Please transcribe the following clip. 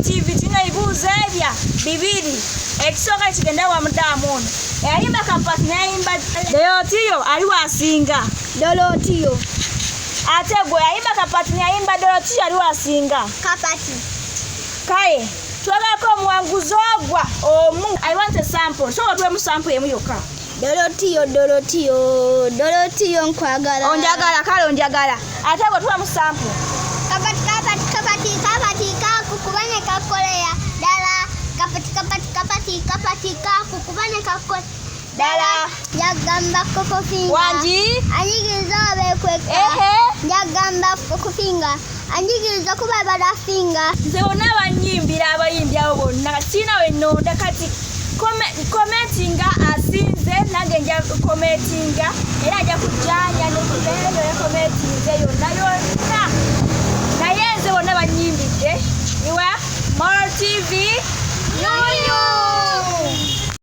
TV tino ibuuzo ebya bibiri ekisooka kigenda wa mudamu ono eyayimba kapati nayimba Dorotiyo ali wasinga Dorotiyo ate gwe yayimba kapati nayimba Dorotiyo ali wasinga kapati kaye twagako omuwanguzi ogwa omu. I want a sample so otwemu sample emu yokka. Dorotiyo nkwagala onjagala kale onjagala ate gwe tuwa mu sample kapati kakukubane kakoleya dala kapati kakukubane kakole dala yagamba kokofinga wanji anyigiriza abekweka yagamba kokofinga anyigiriza kuba balafinga nze bonna abanyimbira abayimbi abo bonna sina wenonda kati commentinga asinze nange nja commentinga era ajja kujjanya nekibeero yakomentinze yonna naye nze bonna banyimbidde iwa More TV